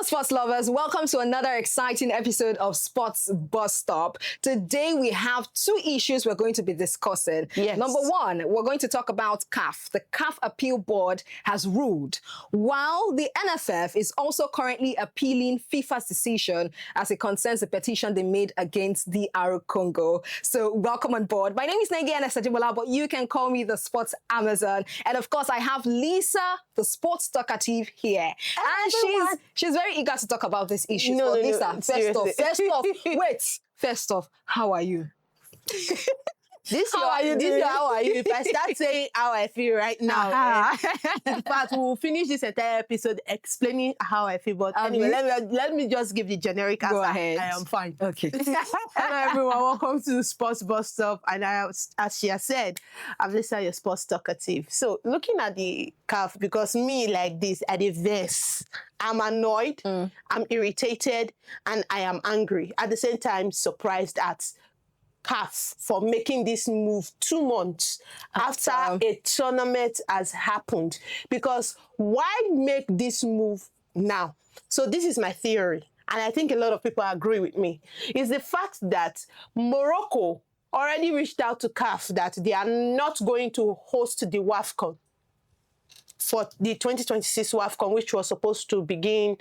Hello, sports lovers. Welcome to another exciting episode of Sports Busstop. Today, we have two issues we're going to be discussing. Yes. Number one, we're going to talk about CAF. The CAF Appeal Board has ruled, while the NFF is also currently appealing FIFA's decision as it concerns the petition they made against the RO Congo. So, welcome on board. My name is Negi Anesadibola, but you can call me the Sports Amazon. And of course, I have Lisa, the sports talkative, here. And she's very eager to talk about this issue. No, Lisa, seriously. first off, how are you? How are you? If I start saying how I feel right now, in fact, we'll finish this entire episode explaining how I feel. But anyway, let me just give the generic answer. Go ahead. I am fine. Okay. Hello, everyone. Welcome to Sports Bus Stop. And as she has said, I'm Lisa, your sports talkative. So, looking at the CAF, because me like this, at the verse, I'm annoyed, I'm irritated, and I am angry. At the same time, surprised at CAF for making this move 2 months after a tournament has happened. Because why make this move now? So this is my theory, and I think a lot of people agree with me, is the fact that Morocco already reached out to CAF that they are not going to host the Afcon for the 2026 Afcon, which was supposed to begin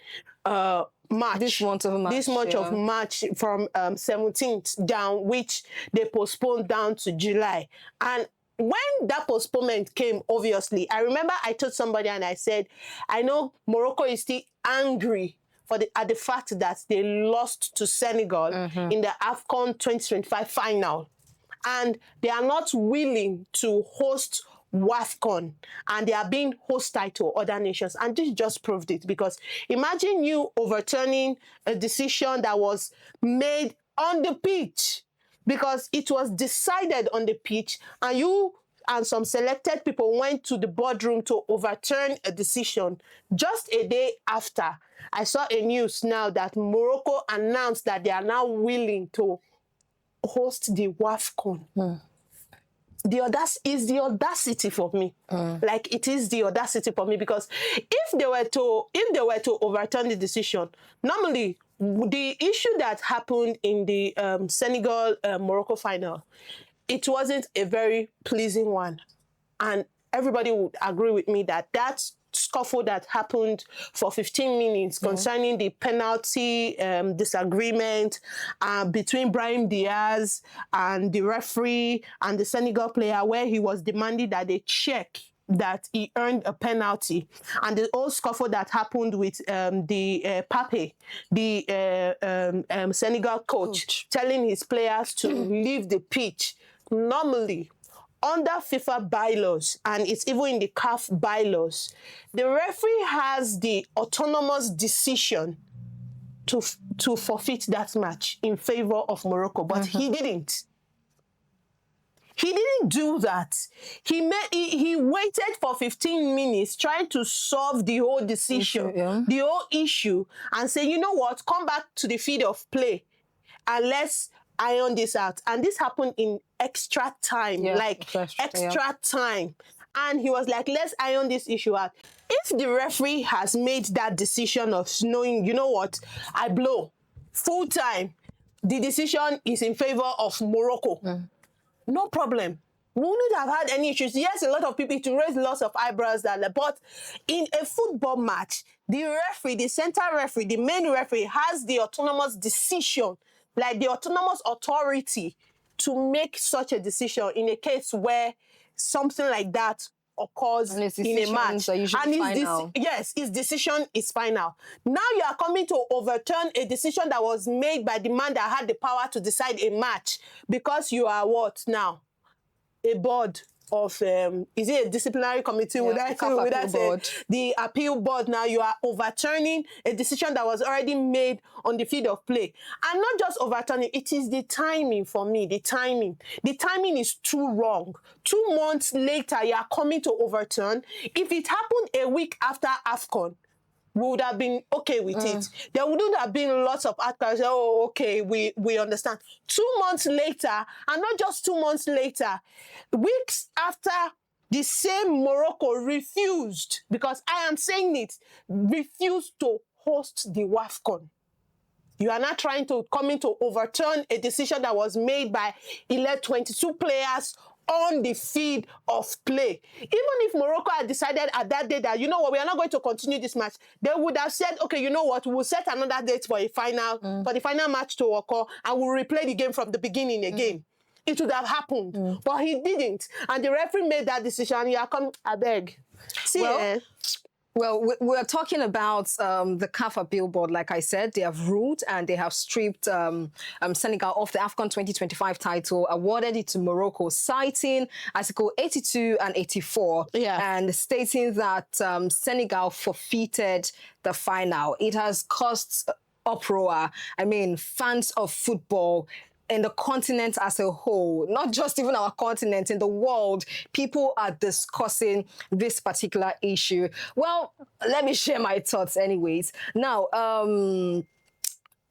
March. This month of March from 17th down, which they postponed down to July. And when that postponement came, obviously, I remember I told somebody and I said, I know Morocco is still angry at the fact that they lost to Senegal in the Afcon 2025 final. And they are not willing to host Afcon, and they are being hostile to other nations, and this just proved it. Because imagine you overturning a decision that was made on the pitch, because it was decided on the pitch, and you and some selected people went to the boardroom to overturn a decision. Just a day after, I saw a news now that Morocco announced that they are now willing to host the Afcon. Is the audacity for me. Like, it is the audacity for me, because if they were to overturn the decision, normally the issue that happened in the Senegal Morocco final, it wasn't a very pleasing one, and everybody would agree with me that that scuffle that happened for 15 minutes concerning the penalty disagreement between Brahim Diaz and the referee and the Senegal player, where he was demanding that they check that he earned a penalty, and the whole scuffle that happened with the Pape, the Senegal coach, telling his players to leave the pitch. Normally, under FIFA bylaws, and it's even in the CAF bylaws, the referee has the autonomous decision to forfeit that match in favor of Morocco, but he didn't. He didn't do that. He waited for 15 minutes trying to solve the whole decision, the whole issue, and say, you know what, come back to the field of play and let's iron this out. And this happened in extra time, extra time. And he was like, let's iron this issue out. If the referee has made that decision of knowing, you know what, I blow full time, the decision is in favor of Morocco, no problem. We wouldn't have had any issues. Yes, a lot of people to raise lots of eyebrows, but in a football match, the referee, the center referee, the main referee has the autonomous decision, like the autonomous authority to make such a decision in a case where something like that occurs in a match. And his decision is final. Now you are coming to overturn a decision that was made by the man that had the power to decide a match, because you are what now? A board of, is it a disciplinary committee? The appeal board. Now you are overturning a decision that was already made on the field of play. And not just overturning, it is the timing for me, the timing. The timing is too wrong. 2 months later, you are coming to overturn. If it happened a week after Afcon, we would have been okay with it. There wouldn't have been lots of outcries. Oh, okay, we understand. 2 months later, and not just 2 months later, weeks after, the same Morocco refused, because I am saying it, refused to host the WAFCON. You are not trying to come in to overturn a decision that was made by 22 players on the field of play. Even if Morocco had decided at that day that, you know what, we are not going to continue this match, they would have said, okay, you know what, we'll set another date for a final, for the final match to occur, and we'll replay the game from the beginning again. It would have happened, but he didn't. And the referee made that decision. Yeah, come, I beg. See, well, we're talking about the CAF appeal board. Like I said, they have ruled and they have stripped Senegal off the Afcon 2025 title, awarded it to Morocco, citing Article 82 and 84, and stating that Senegal forfeited the final. It has caused uproar. I mean, fans of football in the continent as a whole, not just even our continent, in the world, people are discussing this particular issue. Well, let me share my thoughts anyways. Now,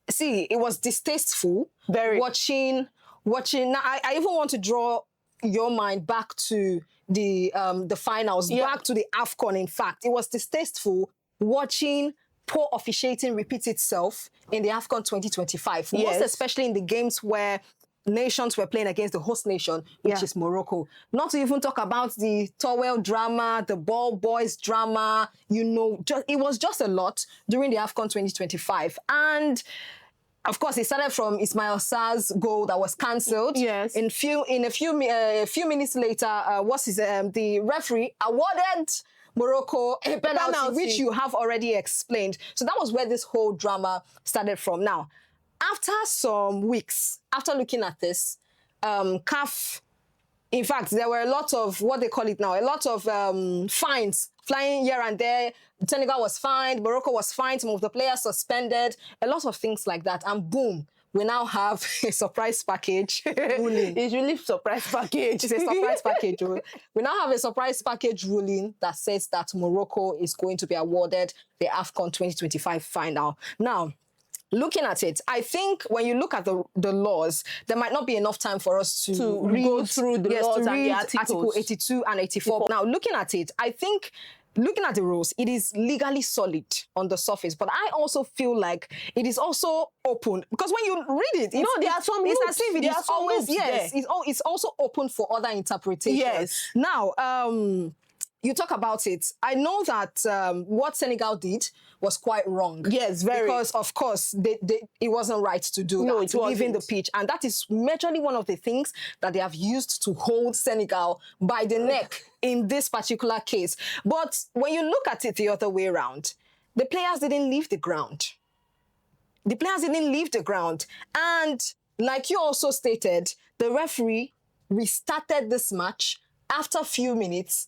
see, it was distasteful. Very. Watching. Now, I even want to draw your mind back to the finals, back to the Afcon, in fact. It was distasteful watching poor officiating repeats itself in the Afcon 2025, most especially in the games where nations were playing against the host nation, which is Morocco. Not to even talk about the towel drama, the ball boys drama, you know, it was just a lot during the Afcon 2025. And of course, it started from Ismail Sarr's goal that was cancelled. Yes. In a few minutes later, the referee awarded Morocco a penalty, which you have already explained. So that was where this whole drama started from. Now, after some weeks, after looking at this, CAF, in fact, there were a lot of, what they call it now, a lot of fines flying here and there. Senegal was fined, Morocco was fined, some of the players suspended, a lot of things like that. And boom, we now have a surprise package. It's really surprise package. It's a surprise package. We now have a surprise package ruling that says that Morocco is going to be awarded the Afcon 2025 final. Now, looking at it, I think when you look at the laws, there might not be enough time for us to go through the laws and the articles. Article 82 and 84. Now, looking at it, I think looking at the rules, it is legally solid on the surface, but I also feel like it is also open, because when you read it, there are some it's loops. as if it is always, it's also open for other interpretations. Yes. Now, you talk about it. I know that what Senegal did was quite wrong. Yes, very. Because, of course, it wasn't right to do that, to leave in the pitch. And that is majorly one of the things that they have used to hold Senegal by the neck in this particular case. But when you look at it the other way around, the players didn't leave the ground. The players didn't leave the ground. And like you also stated, the referee restarted this match after a few minutes.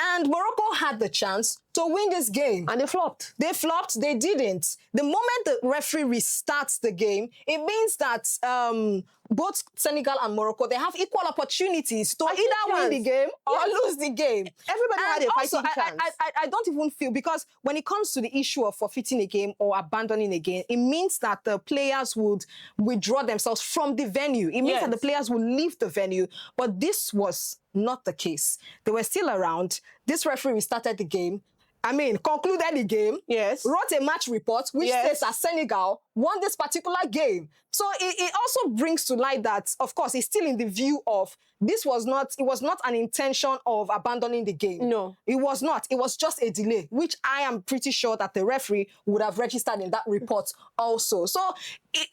And Morocco had the chance to win this game. And they flopped. They flopped. They didn't. The moment the referee restarts the game, it means that both Senegal and Morocco, they have equal opportunities to either win the game or lose the game. Everybody had a fighting chance. I don't even feel, because when it comes to the issue of forfeiting a game or abandoning a game, it means that the players would withdraw themselves from the venue. It means that the players will leave the venue. But this was not the case. They were still around. This referee restarted the game. Concluded the game, wrote a match report, which states that Senegal won this particular game. So it also brings to light that, of course, it's still in the view of it was not an intention of abandoning the game. No. It was not. It was just a delay, which I am pretty sure that the referee would have registered in that report also. So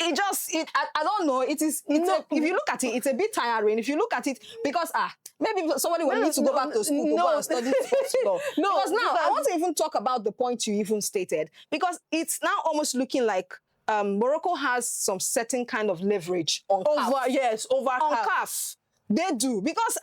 I don't know. If you look at it, it's a bit tiring. If you look at it, because maybe somebody will need to go back to school to go and study sports law. Because now I want to even talk about the point you even stated, because it's now almost looking like Morocco has some certain kind of leverage on CAF. They do, because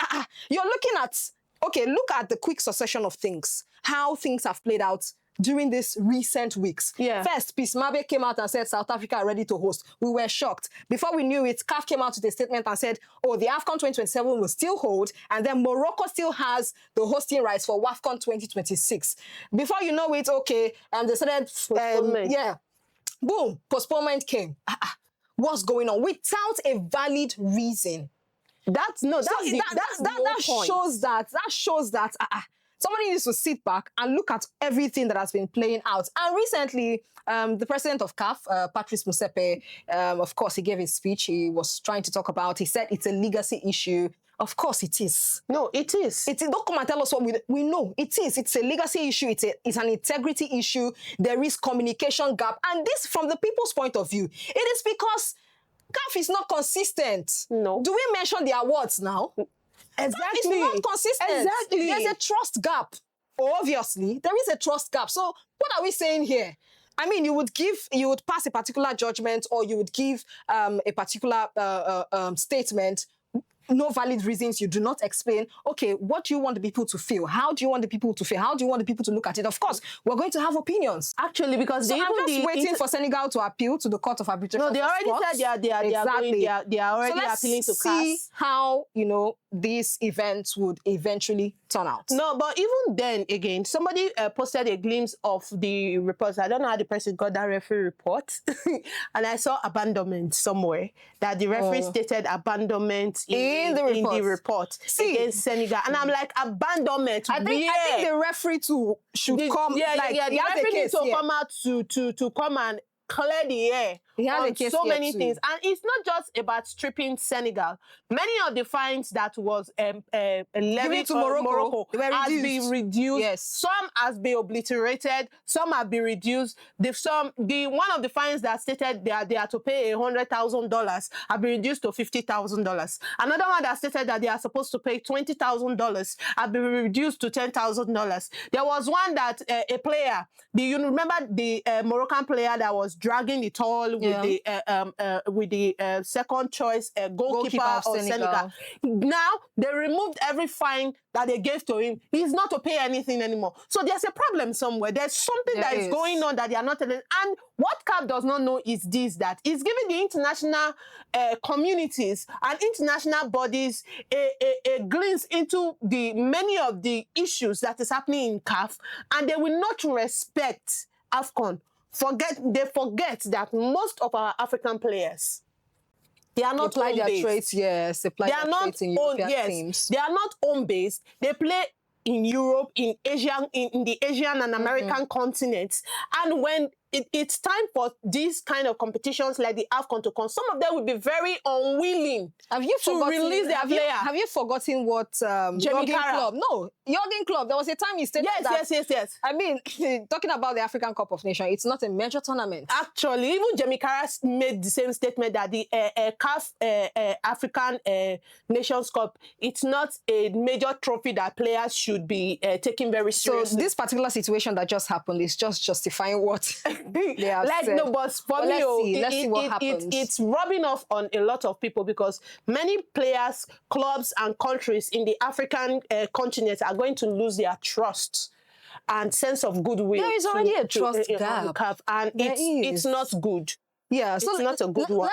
you're looking at, look at the quick succession of things, how things have played out during these recent weeks. First, Peace Mabe came out and said South Africa are ready to host. We were shocked. Before we knew it, CAF came out with a statement and said, the AFCON 2027 will still hold, and then Morocco still has the hosting rights for WAFCON 2026. Before you know it, they started, boom, postponement came. What's going on? Without a valid reason. That shows that somebody needs to sit back and look at everything that has been playing out. And recently, the president of CAF, Patrice Motsepe, of course, he gave his speech. He was trying to talk about, he said it's a legacy issue. Of course it is. No, it is. It is. Don't come and tell us what we know. It is. It's a legacy issue. It's an integrity issue. There is communication gap. And this, from the people's point of view, it is because CAF is not consistent. No. Do we mention the awards now? Exactly. It's not consistent. Exactly. There's a trust gap. Obviously, there is a trust gap. So what are we saying here? I mean, you would pass a particular judgment, or you would give a particular statement. No valid reasons, you do not explain. Okay, what do you want the people to feel? How do you want the people to feel? How do you want the people to look at it? Of course, we're going to have opinions. Actually, because I'm just waiting for Senegal to appeal to the Court of Arbitration. No, they already said they are already appealing to CAF. So let's see how, these events would eventually turn out. No, but even then, again, somebody posted a glimpse of the reports. I don't know how the person got that referee report. And I saw abandonment somewhere, that the referee stated abandonment in the report against Senegal. And I'm like, abandonment. I think the referee too should come. The referee needs to come out to come and clear the air on so many things. And it's not just about stripping Senegal. Many of the fines that was levied to Morocco has been reduced. Yes. Some has been obliterated. Some have been reduced. One of the fines that stated they are to pay $100,000 have been reduced to $50,000. Another one that stated that they are supposed to pay $20,000 have been reduced to $10,000. There was one that a player, you remember the Moroccan player that was dragging the towel with the second choice goalkeeper of Senegal. Now they removed every fine that they gave to him. He's not to pay anything anymore. So there's a problem somewhere. There's something that is going on that they are not telling. And what CAF does not know is this, that it's giving the international communities and international bodies a glimpse into the many of the issues that is happening in CAF, and they will not respect Afcon. They forget that most of our African players, they are not home-based. Yes, they play their traits in European teams. They are not home-based. They play in Europe, in Asia, in the Asian and American continents. And when it's time for these kind of competitions like the Afcon to come, some of them will be very unwilling to release their player. Have you forgotten what Jürgen Klopp? No, Jürgen Klopp. There was a time he stated that. Yes. I mean, talking about the African Cup of Nations, it's not a major tournament. Actually, even Jamie Carragher made the same statement that the CAF African Nations Cup, it's not a major trophy that players should be taking very seriously. So this particular situation that just happened is just justifying what they have said. No, but for me, let's see what happens. It's rubbing off on a lot of people, because many players, clubs, and countries in the African continent are going to lose their trust and sense of goodwill. There is already a trust gap, and it's not good. Yeah, so it's not a good one.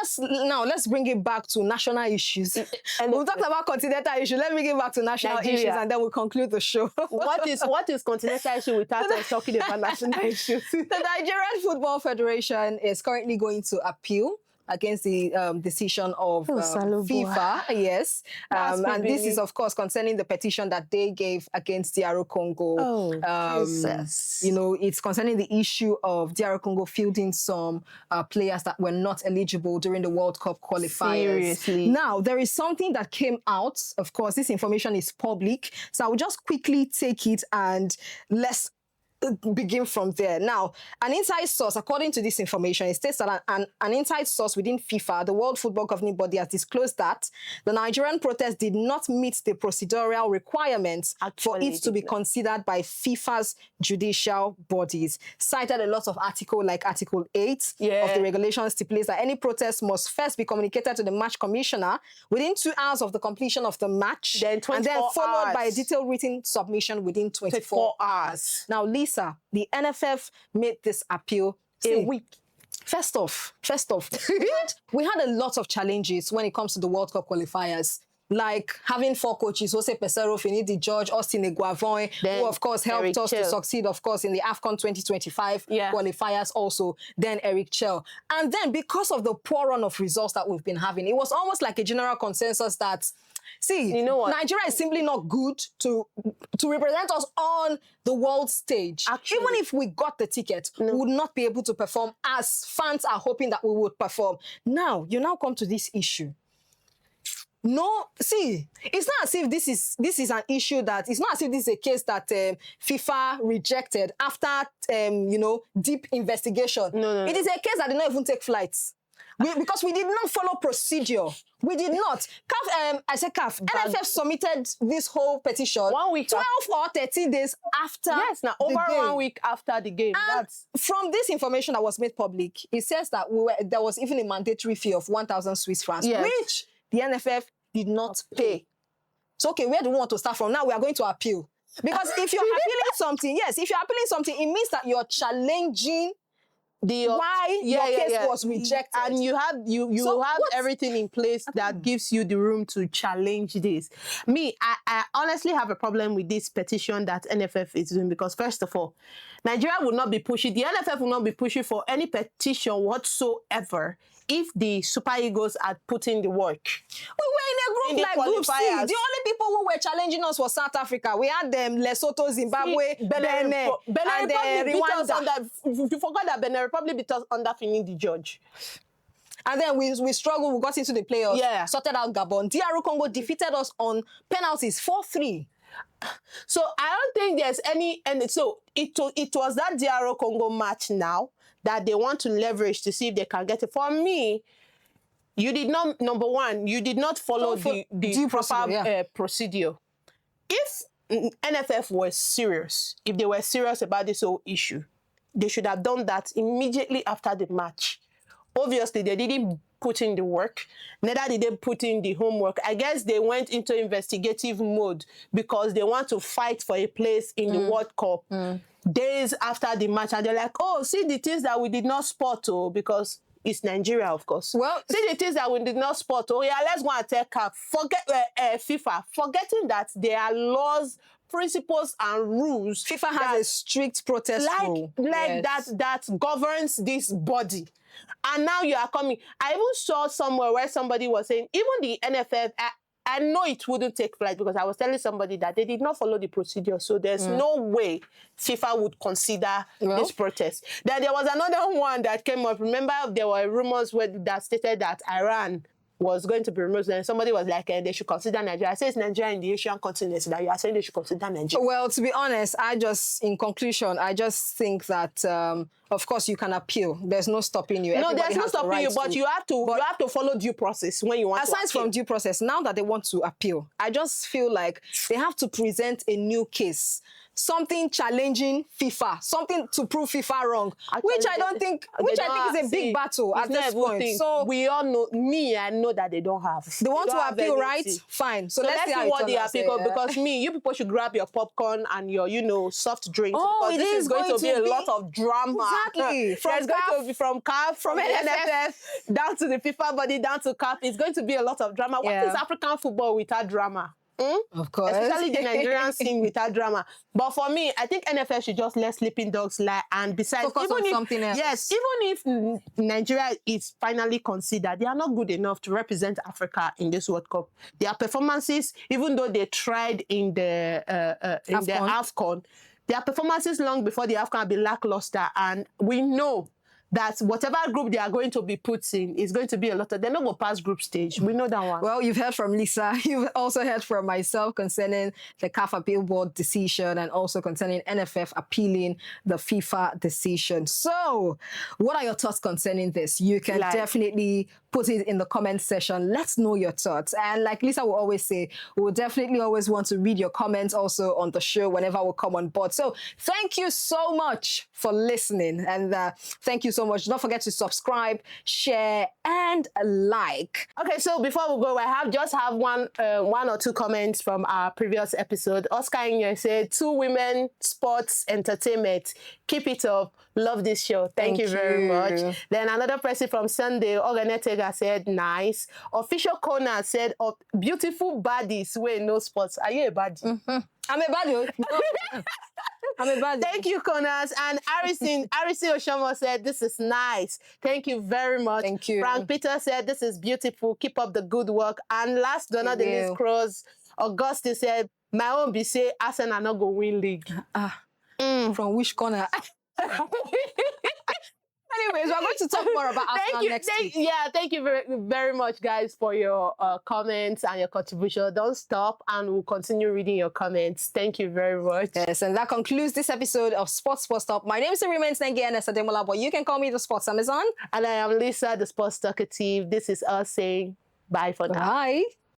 Let's bring it back to national issues. And we've talked about continental issues. Let's bring it back to national issues, and then we'll conclude the show. What is continental issue without us talking about national issues? The Nigerian Football Federation is currently going to appeal against the decision of FIFA. Yes. And this is, of course, concerning the petition that they gave against DR Congo. Jesus. It's concerning the issue of DR Congo fielding some players that were not eligible during the World Cup qualifiers. Seriously. Now, there is something that came out. Of course, this information is public. So I will just quickly take it and let's begin from there. Now, an inside source, according to this information, it states that an inside source within FIFA, the World Football Governing Body, has disclosed that the Nigerian protest did not meet the procedural requirements for it to be considered by FIFA's judicial bodies. Cited a lot of articles, like Article 8 of the regulation stipulates that any protest must first be communicated to the match commissioner within 2 hours of the completion of the match, and then followed by a detailed written submission within 24 hours. Now, Lisa, the NFF made this appeal a week. First off, we had a lot of challenges when it comes to the World Cup qualifiers. like having 4 coaches, Jose Pesero, Finidi George, Austin Eguavoin, who of course helped us to succeed, of course, in the Afcon 2025 qualifiers also, then Eric Chell. And then because of the poor run of results that we've been having, it was almost like a general consensus that, see, you know what? Nigeria is simply not good to represent us on the world stage. Actually, even if we got the ticket, we would not be able to perform as fans are hoping that we would perform. Now, you now come to this issue. No, see, it's not as if this is an issue that, it's not as if this is a case that FIFA rejected after, you know, deep investigation. No. It is a case that did not even take flights. Because we did not follow procedure. We did not. CAF, NFF submitted this whole petition 1 week 12 or 13 days after. Yes, now over 1 week after the game. And from this information that was made public, it says that there was even a mandatory fee of 1,000 Swiss francs, which the NFF did not pay. So, okay, where do we want to start from? Now we are going to appeal. Because if you're appealing something, yes, if you're appealing something, it means that you're challenging why your case was rejected. And you have everything in place that gives you the room to challenge this. Me, I honestly have a problem with this petition that NFF is doing, because first of all, Nigeria will not be pushing, the NFF will not be pushing for any petition whatsoever if the Super Eagles had put in the work. We were in a group like Group C. The only people who were challenging us was South Africa. We had them, Lesotho, Zimbabwe, Benin, and Rwanda. You forgot that Benin Republic beat us under Finidi George. And then we struggled, we got into the playoffs, sorted out Gabon. DR Congo defeated us on penalties, 4-3. So I don't think there's any, and so it was that DR Congo match now that they want to leverage to see if they can get it. For me, you did not, number one, you did not follow the proper procedure. If NFF was serious, if they were serious about this whole issue, they should have done that immediately after the match. Obviously, they didn't put in the work, neither did they put in the homework. I guess they went into investigative mode because they want to fight for a place in the World Cup days after the match. And they're like, oh, see the things that we did not spot, because it's Nigeria, of course. Well, see the things that we did not spot. Oh, yeah, let's go and take CAF. Forget FIFA, forgetting that there are laws, principles and rules. FIFA has a strict protest rule. That governs this body. And now you are coming. I even saw somewhere where somebody was saying, even the NFF, I know it wouldn't take flight, because I was telling somebody that they did not follow the procedure. So there's no way FIFA would consider this protest. Then there was another one that came up. Remember, there were rumors that stated that Iran was going to be removed, and somebody was like, they should consider Nigeria. I say it's Nigeria in the Asian continent that you are saying they should consider Nigeria. Well, to be honest, in conclusion, I just think that, of course, you can appeal. There's no stopping you. No, there's no stopping you, but you have to follow due process when you want to appeal. Aside from due process, now that they want to appeal, I just feel like they have to present a new case. Something challenging FIFA, something to prove FIFA wrong, which I think is a big battle at this point. So we all know, I know that they don't have. They want to appeal, right? Fine. So let's see what they appeal, because you people should grab your popcorn and your, soft drinks. Oh, because this is going to be a lot of drama. Exactly. There's going to be from CAF, from NFF, down to the FIFA body, down to CAF. It's going to be a lot of drama. What is African football without drama? Of course. Especially the Nigerian scene without drama. But for me, I think NFF should just let sleeping dogs lie. And besides, focus on something else. Yes, even if Nigeria is finally considered, they are not good enough to represent Africa in this World Cup. Their performances, even though they tried in the Afcon, their performances long before the Afcon have been lackluster. And we know that whatever group they are going to be put in is going to be a lot of, they're not going to pass group stage. We know that one. Well, you've heard from Lisa. You've also heard from myself concerning the CAF appeal board decision, and also concerning NFF appealing the FIFA decision. So what are your thoughts concerning this? You can definitely put it in the comment section. Let's know your thoughts. And like Lisa will always say, we'll definitely always want to read your comments also on the show whenever we come on board. So thank you so much for listening. And thank you so much. Don't forget to subscribe, share, and like. Okay, so before we go, I just have one or two comments from our previous episode. Oscar Inyo said, 2 women, sports, entertainment. Keep it up. Love this show. Thank you very much. Then another person from Sunday, Oganetega Liga said nice. Official Corner said beautiful baddies wey no sports. Are you a baddie? I'm a baddie. I'm a baddie. Thank you, Corners. And Harrison Oshomo said, this is nice. Thank you very much. Thank you. Frank Peter said, this is beautiful. Keep up the good work. And last but not the least, Cross Augustine said, my own be say Arsenal not go win league. From which corner? Anyways, we're going to talk more about Arsenal next week. Yeah, thank you very, very much, guys, for your comments and your contribution. Don't stop, and we'll continue reading your comments. Thank you very much. Yes, and that concludes this episode of Sports Busstop. My name is Remains Nengi Ademola, but you can call me the Sports Amazon. And I am Lisa, the Sports Talkative. This is us saying bye for now. Bye.